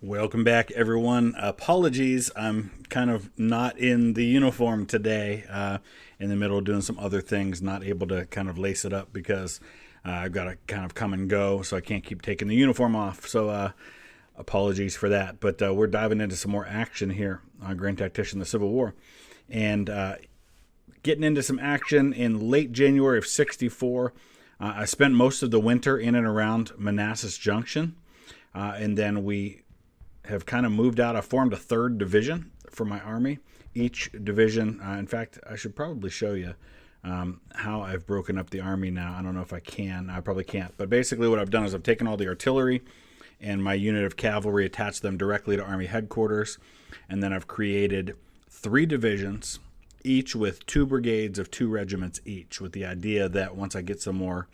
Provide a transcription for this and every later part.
Welcome back, everyone. Apologies, I'm kind of not in the uniform today, in the middle of doing some other things, not able to kind of lace it up because I've got to kind of come and go, so I can't keep taking the uniform off. So apologies for that. But we're diving into some more action here on Grand Tactician, the Civil War. And getting into some action in late January of 64. I spent most of the winter in and around Manassas Junction, and then we have kind of moved out. I formed a third division for my army. Each division, in fact, I should probably show you how I've broken up the army now. I don't know if I can. I probably can't. But basically what I've done is I've taken all the artillery and my unit of cavalry, attached them directly to Army headquarters, and then I've created 3 divisions, each with 2 brigades of 2 regiments each, with the idea that once I get some more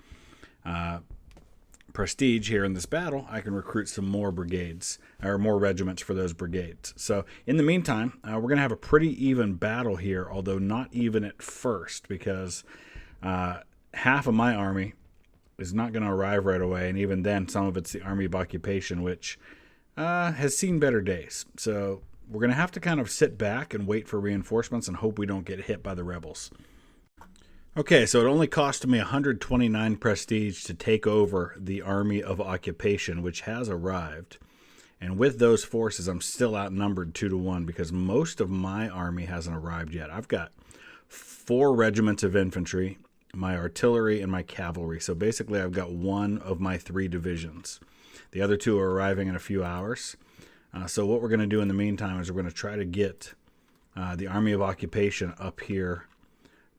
prestige here in this battle, I can recruit some more brigades or more regiments for those brigades. So in the meantime, we're going to have a pretty even battle here, although not even at first, because half of my army is not going to arrive right away, and even then some of it's the Army of Occupation, which has seen better days. So we're going to have to kind of sit back and wait for reinforcements and hope we don't get hit by the rebels. Okay, so it only cost me 129 prestige to take over the Army of Occupation, which has arrived. And with those forces, I'm still outnumbered 2-1 because most of my army hasn't arrived yet. I've got 4 regiments of infantry, my artillery, and my cavalry. So basically, I've got 1 of my 3 divisions. The other 2 are arriving in a few hours. So what we're going to do in the meantime is we're going to try to get the Army of Occupation up here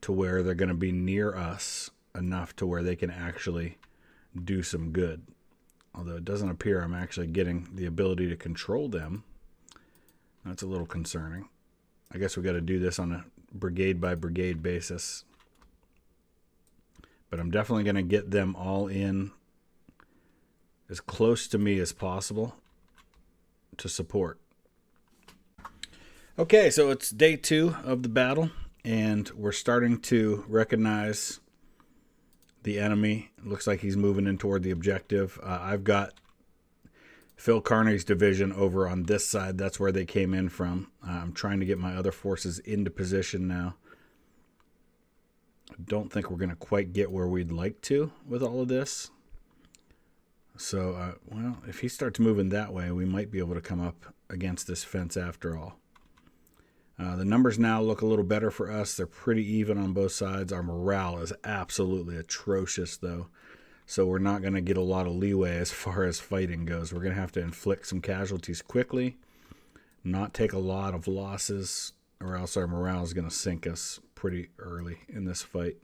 to where they're going to be near us enough to where they can actually do some good. Although it doesn't appear I'm actually getting the ability to control them. That's a little concerning. I guess we got to do this on a brigade by brigade basis. But I'm definitely going to get them all in as close to me as possible to support. Okay, so it's day 2 of the battle. And we're starting to recognize the enemy. It looks like he's moving in toward the objective. I've got Phil Carney's division over on this side. That's where they came in from. I'm trying to get my other forces into position now. I don't think we're going to quite get where we'd like to with all of this. So, well, if he starts moving that way, we might be able to come up against this fence after all. The numbers now look a little better for us. They're pretty even on both sides. Our morale is absolutely atrocious, though. So we're not going to get a lot of leeway as far as fighting goes. We're going to have to inflict some casualties quickly, not take a lot of losses, or else our morale is going to sink us pretty early in this fight.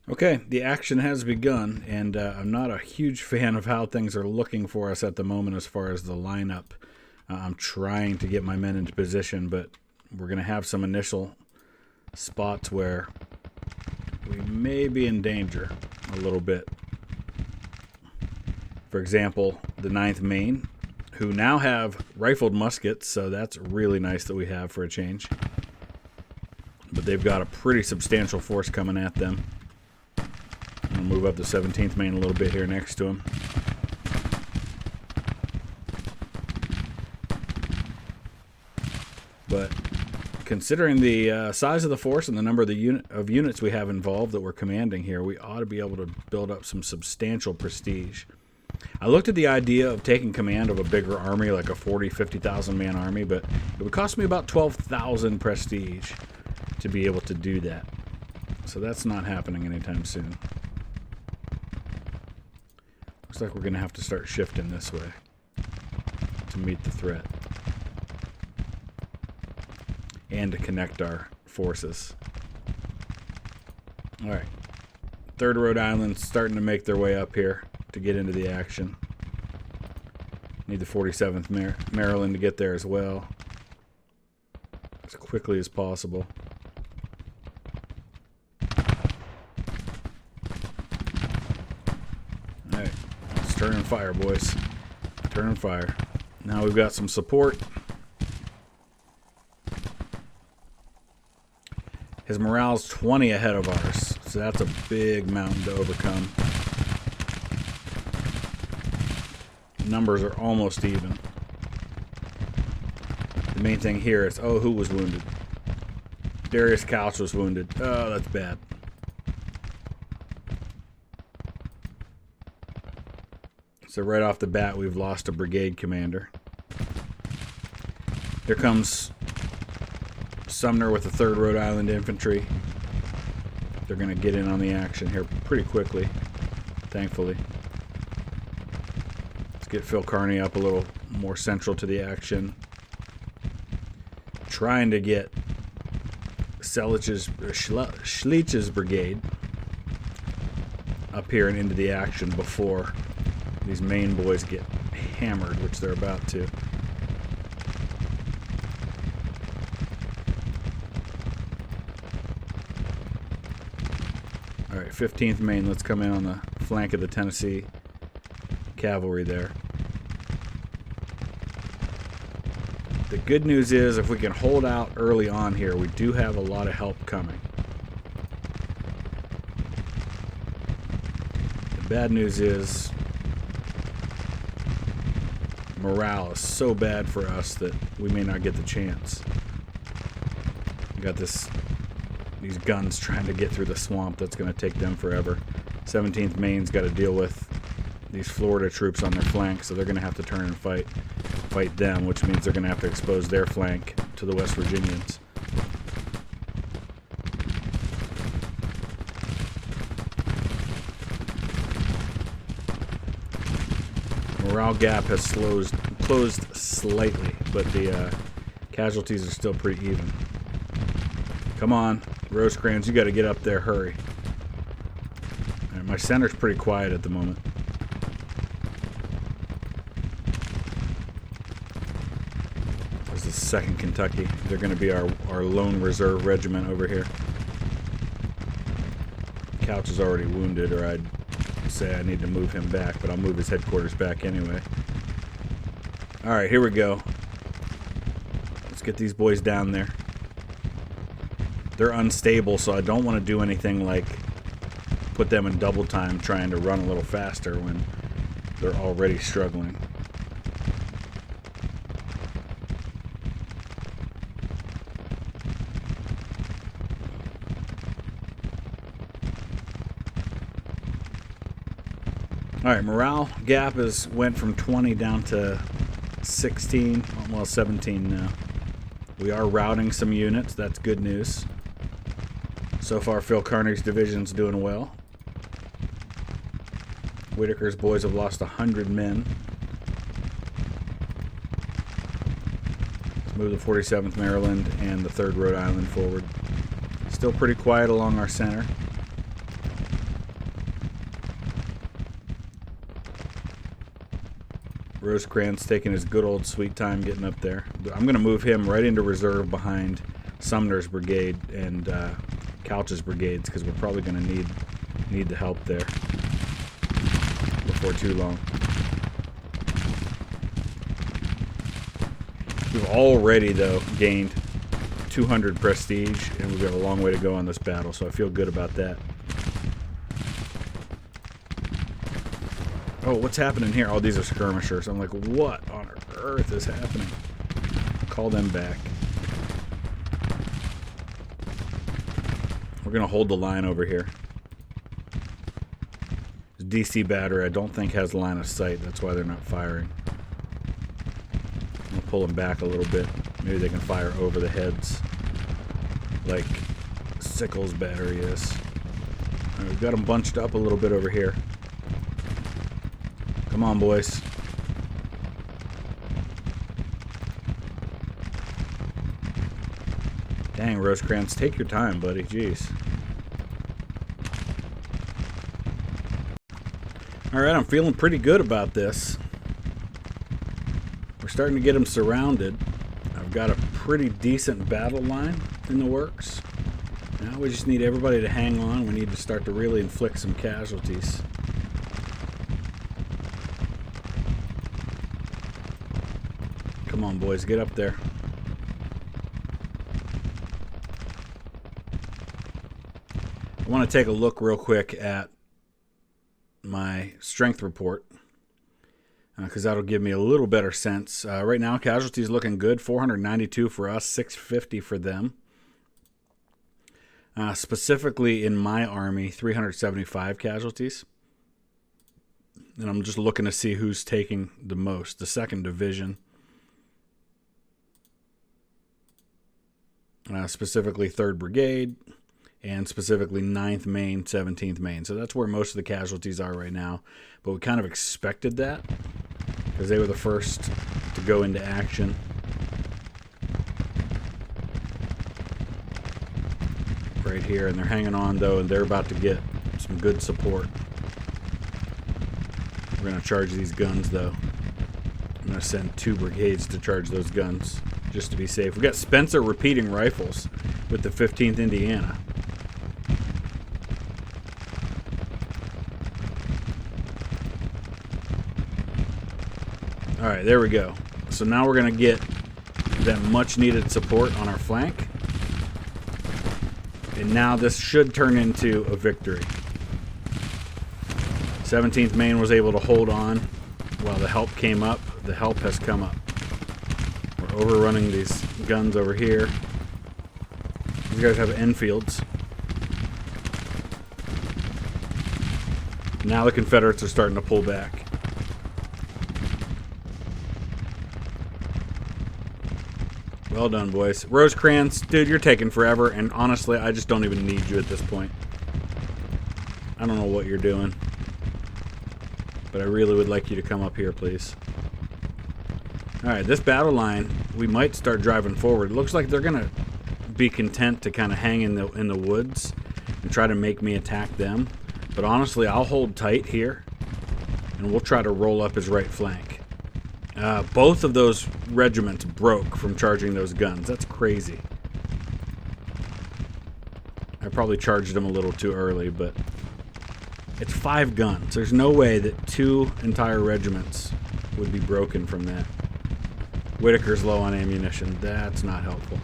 Okay, the action has begun, and I'm not a huge fan of how things are looking for us at the moment as far as the lineup. I'm trying to get my men into position, but we're going to have some initial spots where we may be in danger a little bit. For example, the 9th Maine, who now have rifled muskets, so that's really nice that we have for a change. But they've got a pretty substantial force coming at them. I'm going to move up the 17th Maine a little bit here next to them. But considering the size of the force and the number of the units we have involved that we're commanding here, we ought to be able to build up some substantial prestige. I looked at the idea of taking command of a bigger army, like a 40, 50,000 man army, but it would cost me about 12,000 prestige to be able to do that. So that's not happening anytime soon. Looks like we're going to have to start shifting this way to meet the threat. And to connect our forces. All right. 3rd Rhode Island starting to make their way up here to get into the action. Need the 47th Maryland to get there as well, as quickly as possible. All right. Let's turn and fire, boys. Turn and fire. Now we've got some support. His morale's 20 ahead of ours, so that's a big mountain to overcome. Numbers are almost even. The main thing here is, who was wounded? Darius Couch was wounded. Oh, that's bad. So right off the bat, we've lost a brigade commander. Here comes Sumner with the 3rd Rhode Island Infantry. They're going to get in on the action here pretty quickly, thankfully. Let's get Phil Kearney up a little more central to the action. Trying to get Schleich's brigade up here and into the action before these main boys get hammered, which they're about to. All right, 15th Maine, let's come in on the flank of the Tennessee cavalry there. The good news is if we can hold out early on here, we do have a lot of help coming. The bad news is morale is so bad for us that we may not get the chance. We got these guns trying to get through the swamp. That's going to take them forever. 17th Maine's got to deal with these Florida troops on their flank, so they're going to have to turn and fight them, which means they're going to have to expose their flank to the West Virginians. Morale gap has closed slightly, but the casualties are still pretty even. Come on, Rosecrans, you got to get up there, hurry. All right, my center's pretty quiet at the moment. This is 2nd Kentucky. They're going to be our lone reserve regiment over here. Couch is already wounded, or I'd say I need to move him back, but I'll move his headquarters back anyway. All right, here we go. Let's get these boys down there. They're unstable, so I don't want to do anything like put them in double time trying to run a little faster when they're already struggling. All right, morale gap went from 20 down to 16, well 17 now. We are routing some units. That's good news. So far, Phil Kearney's division's doing well. Whitaker's boys have lost 100 men. Let's move the 47th Maryland and the 3rd Rhode Island forward. Still pretty quiet along our center. Rosecrans taking his good old sweet time getting up there. I'm going to move him right into reserve behind Sumner's brigade and Couch's brigades because we're probably going to need the help there before too long. We've already, though, gained 200 prestige, and we've got a long way to go on this battle, so I feel good about that. Oh, what's happening here? Oh, these are skirmishers. I'm like, what on earth is happening? Call them back. We're going to hold the line over here. This DC battery, I don't think has line of sight. That's why they're not firing. I'm going to pull them back a little bit. Maybe they can fire over the heads like Sickles' battery is. All right, we've got them bunched up a little bit over here. Come on, boys. Dang, Rosecrans, take your time, buddy. Jeez. All right, I'm feeling pretty good about this. We're starting to get them surrounded. I've got a pretty decent battle line in the works. Now we just need everybody to hang on. We need to start to really inflict some casualties. Come on, boys, get up there. I want to take a look real quick at my strength report. because that'll give me a little better sense. Right now, casualties looking good. 492 for us, 650 for them. Specifically in my army, 375 casualties. And I'm just looking to see who's taking the most. The 2nd Division. Specifically 3rd Brigade. And specifically 9th Maine, 17th Maine. So that's where most of the casualties are right now. But we kind of expected that, because they were the first to go into action. Right here, and they're hanging on though, and they're about to get some good support. We're going to charge these guns though. I'm going to send 2 brigades to charge those guns just to be safe. We got Spencer repeating rifles with the 15th Indiana. All right, there we go. So now we're going to get that much needed support on our flank. And now this should turn into a victory. 17th Maine was able to hold on while the help came up. The help has come up. We're overrunning these guns over here. These guys have Enfields. Now the Confederates are starting to pull back. Well done, boys. Rosecrans, dude, you're taking forever, and honestly, I just don't even need you at this point. I don't know what you're doing, but I really would like you to come up here, please. Alright, this battle line, we might start driving forward. It looks like they're going to be content to kind of hang in the woods and try to make me attack them. But honestly, I'll hold tight here, and we'll try to roll up his right flank. Both of those regiments broke from charging those guns. That's crazy. I probably charged them a little too early, but it's 5 guns. There's no way that 2 entire regiments would be broken from that. Whitaker's low on ammunition. That's not helpful.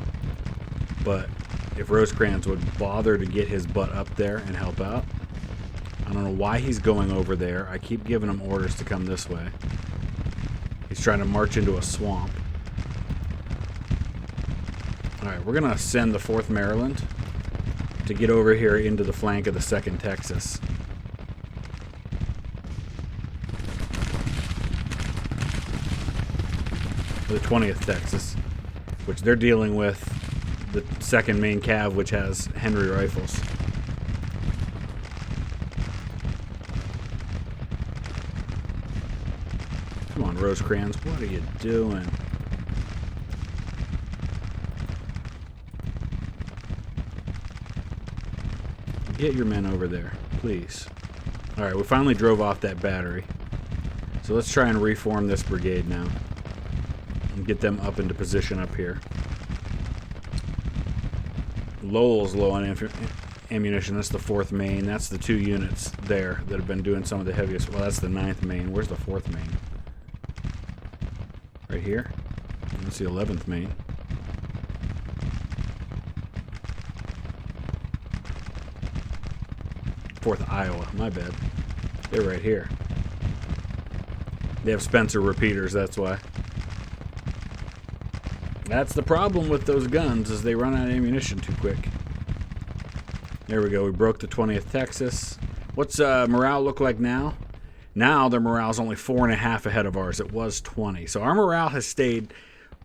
But if Rosecrans would bother to get his butt up there and help out, I don't know why he's going over there. I keep giving him orders to come this way. He's trying to march into a swamp. Alright, we're going to send the 4th Maryland to get over here into the flank of the 2nd Texas. The 20th Texas, which they're dealing with the 2nd Maine Cav, which has Henry rifles. Come on, Rosecrans, what are you doing? Get your men over there, please. Alright, we finally drove off that battery. So let's try and reform this brigade now. And get them up into position up here. Lowell's low on ammunition. That's the 4th Maine. That's the 2 units there that have been doing some of the heaviest. Well, that's the 9th Maine. Where's the 4th Maine? Right here. That's the 11th Maine. Fourth Iowa. My bad. They're right here. They have Spencer repeaters, that's why. That's the problem with those guns, is they run out of ammunition too quick. There we go. We broke the 20th Texas. What's morale look like now? Now their morale is only 4.5 ahead of ours. It was 20. So our morale has stayed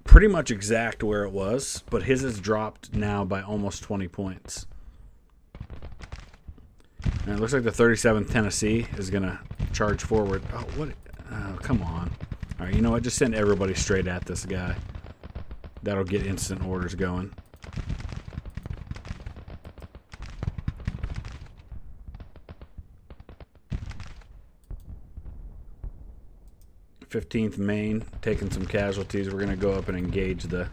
pretty much exact where it was, but his has dropped now by almost 20 points. And it looks like the 37th Tennessee is going to charge forward. Oh, what? Oh, come on. All right, you know what? Just send everybody straight at this guy. That'll get instant orders going. th Maine taking some casualties. We're going to go up and engage the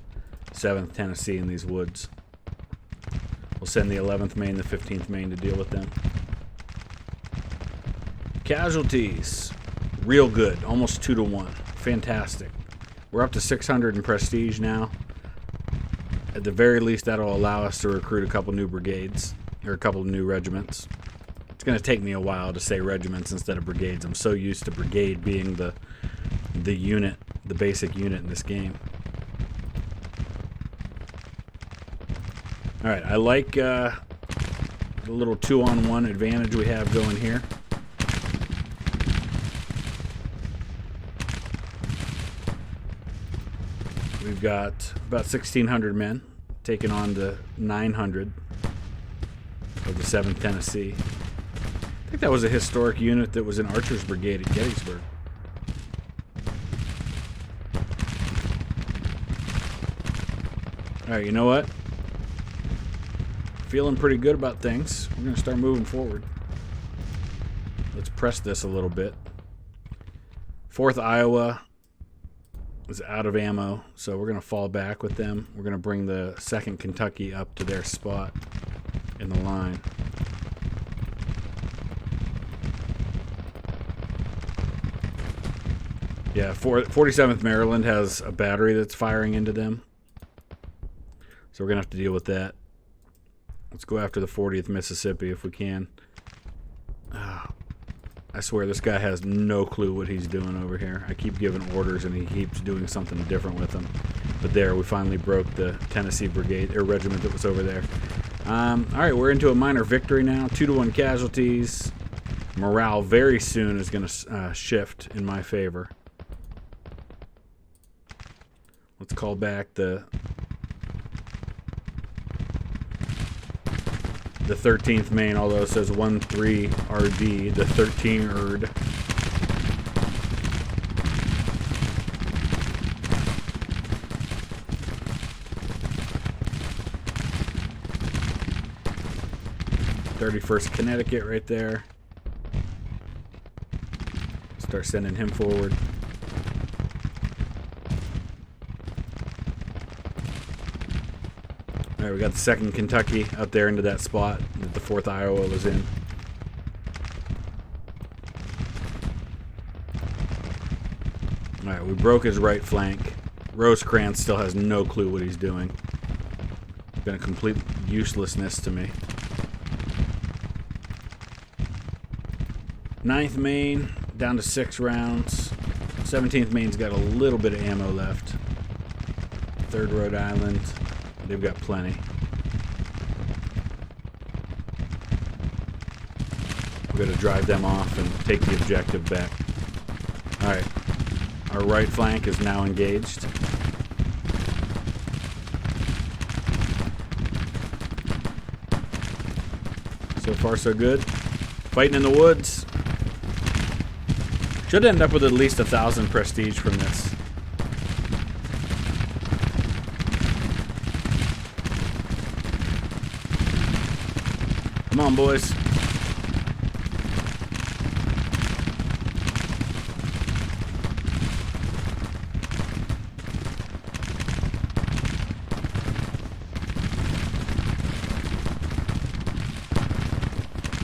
7th Tennessee in these woods. We'll send the 11th Maine, the 15th Maine to deal with them. Casualties. Real good. Almost 2-to-1. Fantastic. We're up to 600 in prestige now. At the very least, that'll allow us to recruit a couple new brigades, or a couple of new regiments. It's going to take me a while to say regiments instead of brigades. I'm so used to brigade being the the unit, the basic unit in this game. All right, I like the little 2-on-1 advantage we have going here. We've got about 1,600 men taking on the 900 of the 7th Tennessee. I think that was a historic unit that was in Archer's Brigade at Gettysburg. All right, you know what? Feeling pretty good about things. We're going to start moving forward. Let's press this a little bit. 4th Iowa is out of ammo, so we're going to fall back with them. We're going to bring the 2nd Kentucky up to their spot in the line. Yeah, 47th Maryland has a battery that's firing into them, so we're going to have to deal with that. Let's go after the 40th Mississippi if we can. I swear this guy has no clue what he's doing over here. I keep giving orders and he keeps doing something different with them. But there, we finally broke the Tennessee Brigade, or regiment that was over there. All right, we're into a minor victory now. 2-to-1 casualties. Morale very soon is going to shift in my favor. Let's call back the 13th Maine, although it says 1-3 RD, the 13th. (31st Connecticut) right there. Start sending him forward. All right, we got the 2nd Kentucky up there into that spot that the 4th Iowa was in. All right, we broke his right flank. Rosecrans still has no clue what he's doing. It's been a complete uselessness to me. 9th Maine, down to 6 rounds. 17th Maine's got a little bit of ammo left. 3rd Rhode Island. They've got plenty. We're going to drive them off and take the objective back. Alright. Our right flank is now engaged. So far, so good. Fighting in the woods. Should end up with at least 1,000 prestige from this. Come on, boys.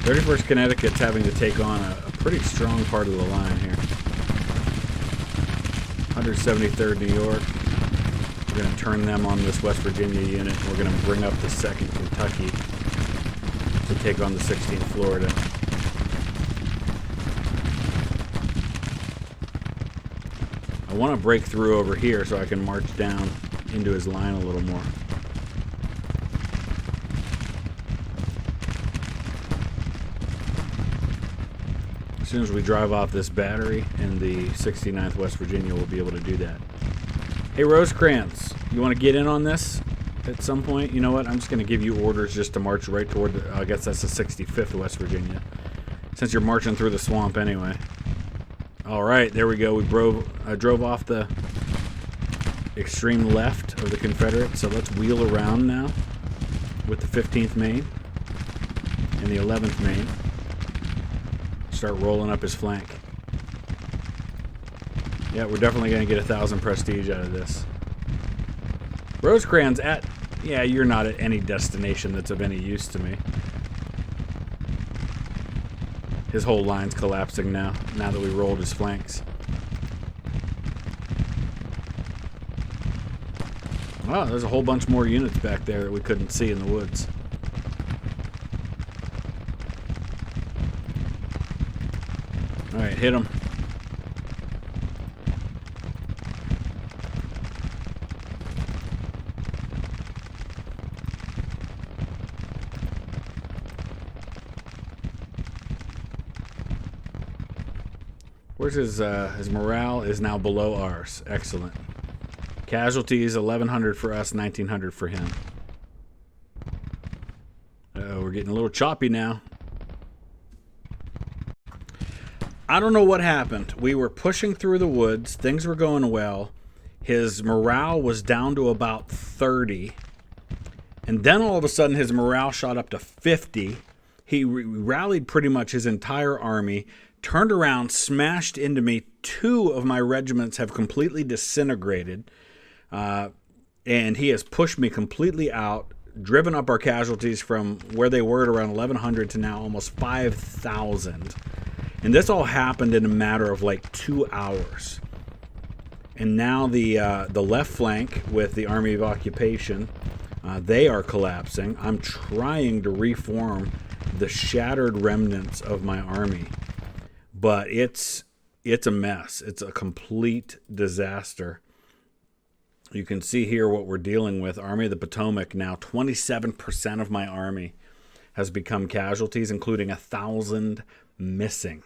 (31st Connecticut's having to take on a pretty strong part of the line here. 173rd New York. We're going to turn them on this West Virginia unit. We're going to bring up the 2nd Kentucky to take on the 16th Florida. I want to break through over here so I can march down into his line a little more. As soon as we drive off this battery and the 69th West Virginia, we'll be able to do that. Hey, Rosecrans, you want to get in on this at some point? You know what? I'm just going to give you orders just to march right toward the, I guess that's the 65th West Virginia, since you're marching through the swamp anyway. All right, there we go. We drove off the extreme left of the Confederates, so let's wheel around now with the 15th Maine and the 11th Maine. Start rolling up his flank. Yeah, we're definitely going to get 1,000 prestige out of this. Rosecrans at... Yeah, you're not at any destination that's of any use to me. His whole line's collapsing now that we rolled his flanks. Oh, there's a whole bunch more units back there that we couldn't see in the woods. Alright, hit him. Where's his morale is now below ours. Excellent. Casualties, 1,100 for us, 1,900 for him. Uh-oh, we're getting a little choppy now. I don't know what happened. We were pushing through the woods. Things were going well. His morale was down to about 30. And then all of a sudden his morale shot up to 50. He rallied pretty much his entire army, turned around, smashed into me. 2 of my regiments have completely disintegrated. And he has pushed me completely out, driven up our casualties from where they were at around 1,100 to now almost 5,000. And this all happened in a matter of like 2 hours. And now the left flank with the Army of Occupation, they are collapsing. I'm trying to reform the shattered remnants of my army, but it's a mess. It's a complete disaster. You can see here what we're dealing with. Army of the Potomac now, 27% of my army has become casualties, including 1,000 missing,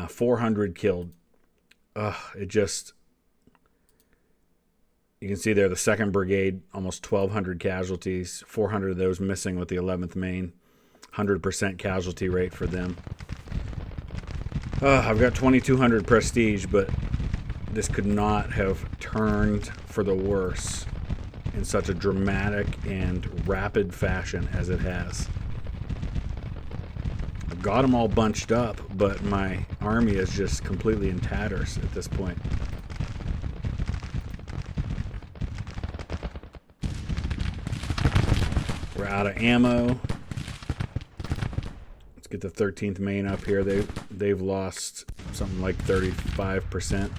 400 killed. You can see there the 2nd Brigade, almost 1,200 casualties, 400 of those missing with the 11th Maine, 100% casualty rate for them. I've got 2,200 prestige, but this could not have turned for the worse in such a dramatic and rapid fashion as it has. I've got them all bunched up, but my army is just completely in tatters at this point. We're out of ammo. Let's get the 13th Maine up here. They've lost something like 35%.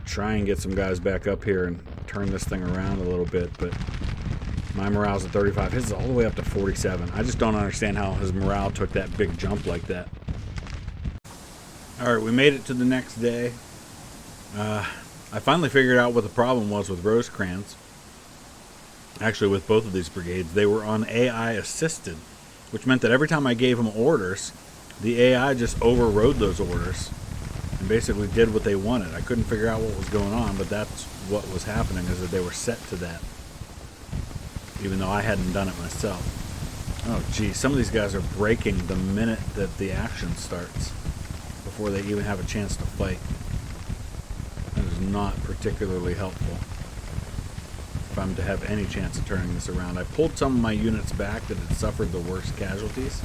Try and get some guys back up here and turn this thing around a little bit, but my morale's at 35. His is all the way up to 47. I just don't understand how his morale took that big jump like that. All right, we made it to the next day. I finally figured out what the problem was with Rosecrans. Actually, with both of these brigades, they were on AI assisted, which meant that every time I gave them orders, the AI just overrode those orders and basically did what they wanted. I couldn't figure out what was going on, but that's what was happening, is that they were set to that, even though I hadn't done it myself. Oh, geez, some of these guys are breaking the minute that the action starts, before they even have a chance to fight. That is not particularly helpful if I'm to have any chance of turning this around. I pulled some of my units back that had suffered the worst casualties,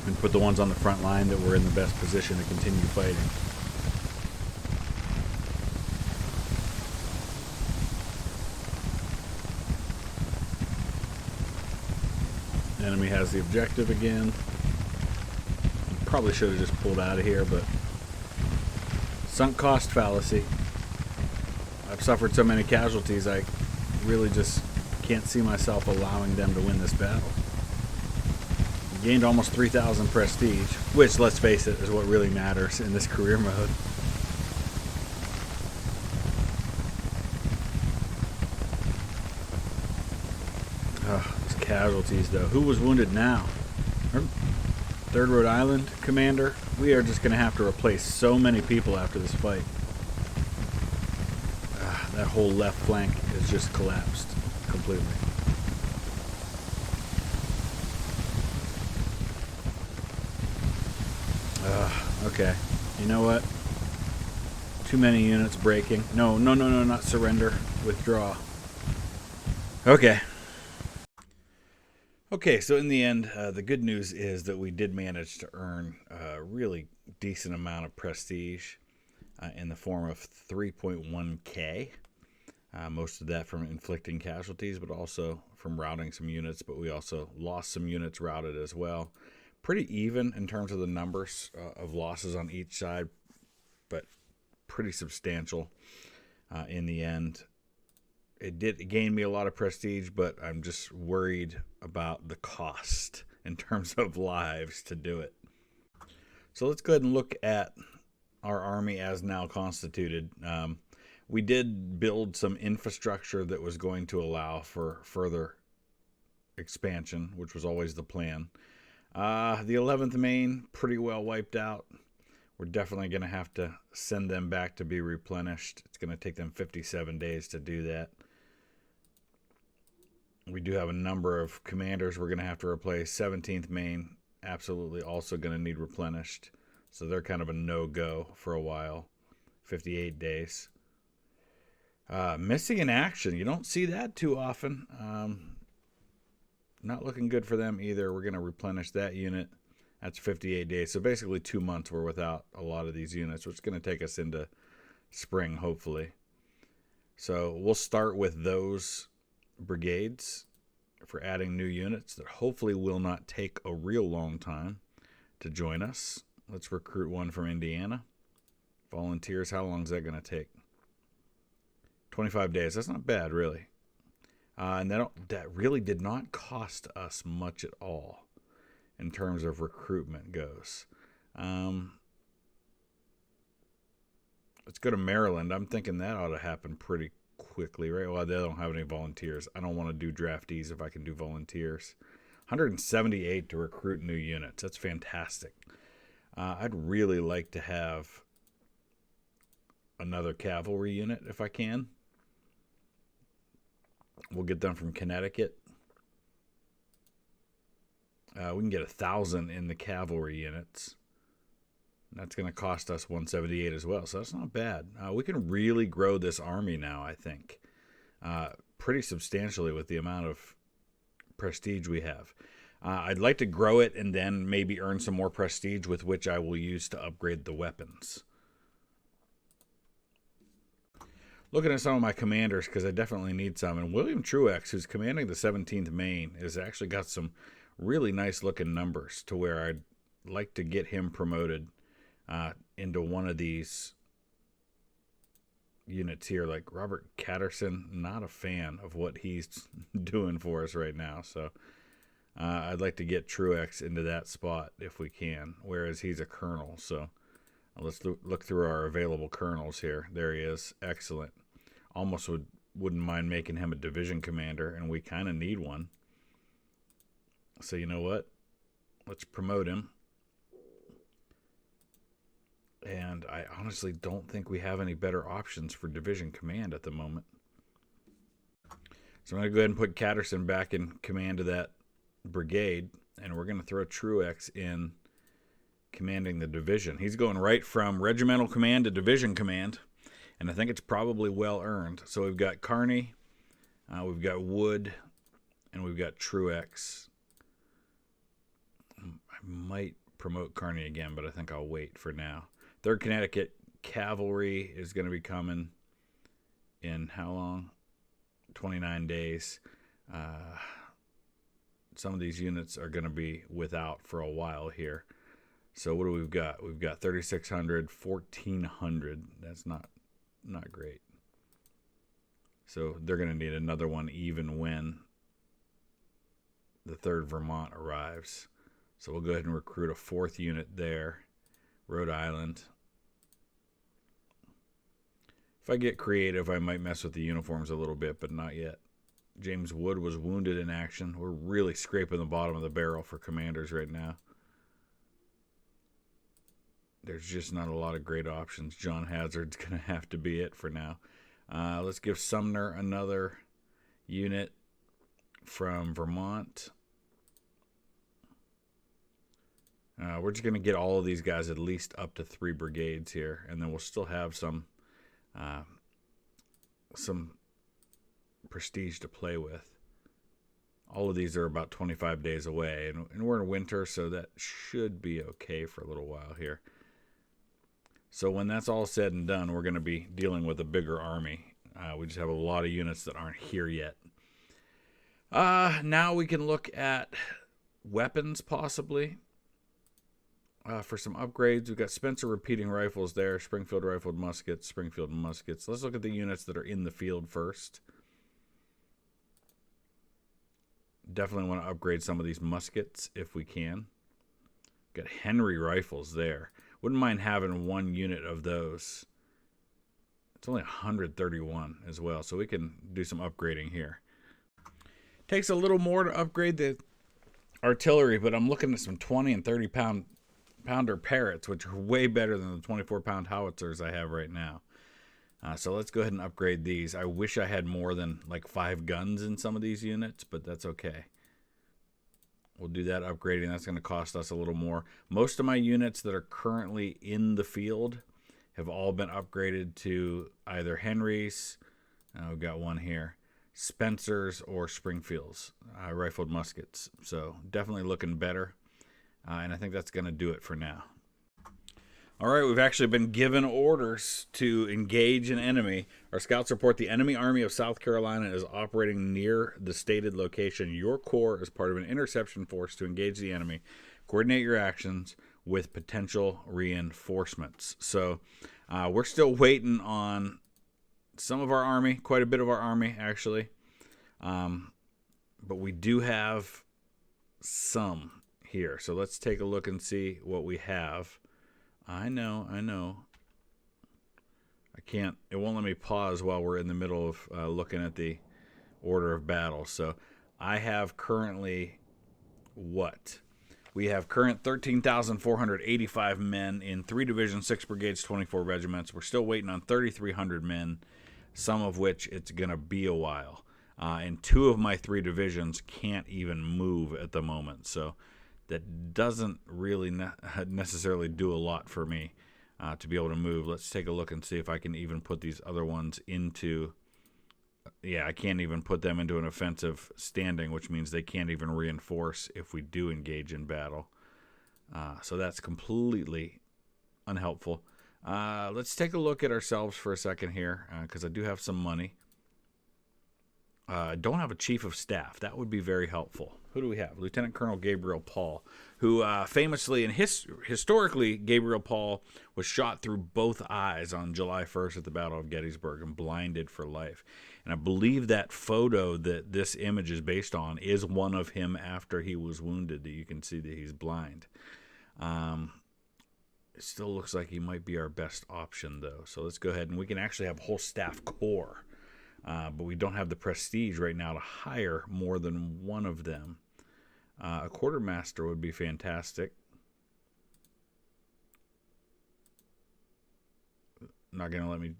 and put the ones on the front line that were in the best position to continue fighting. Enemy has the objective again. Probably should have just pulled out of here, but sunk cost fallacy. I've suffered so many casualties, I really just can't see myself allowing them to win this battle. Gained almost 3,000 prestige, which, let's face it, is what really matters in this career mode. These casualties, though. Who was wounded now? 3rd Rhode Island commander. We are just going to have to replace so many people after this fight. That whole left flank has just collapsed completely. Okay. You know what? Too many units breaking. No, not surrender. Withdraw. Okay. Okay, so in the end, the good news is that we did manage to earn a really decent amount of prestige in the form of 3.1k. Most of that from inflicting casualties, but also from routing some units. But we also lost some units routed as well. Pretty even in terms of the numbers of losses on each side, but pretty substantial in the end. It did gain me a lot of prestige, but I'm just worried about the cost in terms of lives to do it. So let's go ahead and look at our army as now constituted. We did build some infrastructure that was going to allow for further expansion, which was always the plan. The 11th Maine, pretty well wiped out. We're definitely going to have to send them back to be replenished. It's going to take them 57 days to do that. We do have a number of commanders we're going to have to replace. 17th Maine, absolutely also going to need replenished. So they're kind of a no-go for a while. 58 days. Missing in action. You don't see that too often. Not looking good for them either. We're going to replenish that unit. That's 58 days. So basically 2 months we're without a lot of these units, which is going to take us into spring, hopefully. So we'll start with those brigades for adding new units that hopefully will not take a real long time to join us. Let's recruit one from Indiana. Volunteers, how long is that going to take? 25 days. That's not bad, really. And that really did not cost us much at all in terms of recruitment goes. Let's go to Maryland. I'm thinking that ought to happen pretty quickly, right? Well, they don't have any volunteers. I don't want to do draftees if I can do volunteers. 178 to recruit new units. That's fantastic. I'd really like to have another cavalry unit if I can. We'll get them from Connecticut. We can get 1,000 in the cavalry units. That's going to cost us 178 as well, so that's not bad. We can really grow this army now, I think, pretty substantially with the amount of prestige we have. I'd like to grow it and then maybe earn some more prestige with which I will use to upgrade the weapons. Looking at some of my commanders, because I definitely need some, and William Truex, who's commanding the 17th Maine, has actually got some really nice looking numbers to where I'd like to get him promoted into one of these units here. Like Robert Catterson, not a fan of what he's doing for us right now, so I'd like to get Truex into that spot if we can, whereas he's a colonel. So let's look through our available colonels here. There he is. Excellent. Almost wouldn't mind making him a division commander, and we kind of need one. So you know what? Let's promote him. And I honestly don't think we have any better options for division command at the moment. So I'm going to go ahead and put Catterson back in command of that brigade, and we're going to throw Truex in commanding the division. He's going right from regimental command to division command, and I think it's probably well earned. So we've got Kearney, we've got Wood, and we've got Truex. I might promote Kearney again, but I think I'll wait for now. 3rd Connecticut Cavalry is going to be coming in how long? 29 days. Some of these units are going to be without for a while here. So what do we've got? We've got 3,600, 1,400. That's not great. So they're going to need another one even when the 3rd Vermont arrives. So we'll go ahead and recruit a 4th unit there. Rhode Island. If I get creative, I might mess with the uniforms a little bit, but not yet. James Wood was wounded in action. We're really scraping the bottom of the barrel for commanders right now. There's just not a lot of great options. John Hazard's going to have to be it for now. Let's give Sumner another unit from Vermont. We're just going to get all of these guys at least up to 3 brigades here, and then we'll still have some prestige to play with. All of these are about 25 days away, and we're in winter, so that should be okay for a little while here. So when that's all said and done, we're going to be dealing with a bigger army. We just have a lot of units that aren't here yet. Now we can look at weapons, possibly. For some upgrades, we've got Spencer repeating rifles there, Springfield rifled muskets, Springfield muskets. Let's look at the units that are in the field first. Definitely want to upgrade some of these muskets if we can. Got Henry rifles there. Wouldn't mind having one unit of those. It's only 131 as well, so we can do some upgrading here. Takes a little more to upgrade the artillery, but I'm looking at some 20 and 30 pounder Parrots, which are way better than the 24-pound howitzers I have right now. So let's go ahead and upgrade these. I wish I had more than like 5 guns in some of these units, but that's okay. We'll do that upgrading. That's going to cost us a little more. Most of my units that are currently in the field have all been upgraded to either Henry's, we've got one here, Spencer's, or Springfield's rifled muskets. So definitely looking better. And I think that's going to do it for now. All right, we've actually been given orders to engage an enemy. Our scouts report the enemy army of South Carolina is operating near the stated location. Your corps is part of an interception force to engage the enemy. Coordinate your actions with potential reinforcements. So we're still waiting on some of our army, quite a bit of our army, actually. But we do have some here. So let's take a look and see what we have. I know. I can't, it won't let me pause while we're in the middle of looking at the order of battle. So I have currently what? We have current 13,485 men in 3 divisions, 6 brigades, 24 regiments. We're still waiting on 3,300 men, some of which it's going to be a while. And 2 of my 3 divisions can't even move at the moment. So that doesn't really necessarily do a lot for me to be able to move. Let's take a look and see if I can even put these other ones into... Yeah, I can't even put them into an offensive standing, which means they can't even reinforce if we do engage in battle. So that's completely unhelpful. Let's take a look at ourselves for a second here, because I do have some money. Don't have a chief of staff. That would be very helpful. Who do we have? Lieutenant Colonel Gabriel Paul, who famously and historically, Gabriel Paul was shot through both eyes on July 1st at the Battle of Gettysburg and blinded for life. And I believe that photo that this image is based on is one of him after he was wounded. That you can see that he's blind. It still looks like he might be our best option, though. So let's go ahead and we can actually have a whole staff corps. But we don't have the prestige right now to hire more than one of them. A quartermaster would be fantastic. Not going to let me...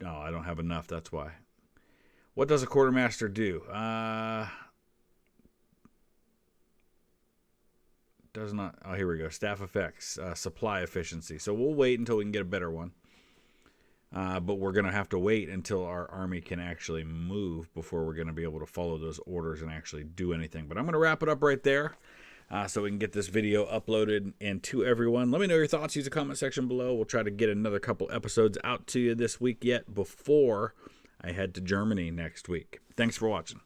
No, I don't have enough, that's why. What does a quartermaster do? Does not... Oh, here we go. Staff effects. Supply efficiency. So we'll wait until we can get a better one. But we're going to have to wait until our army can actually move before we're going to be able to follow those orders and actually do anything. But I'm going to wrap it up right there so we can get this video uploaded and to everyone. Let me know your thoughts. Use the comment section below. We'll try to get another couple episodes out to you this week yet before I head to Germany next week. Thanks for watching.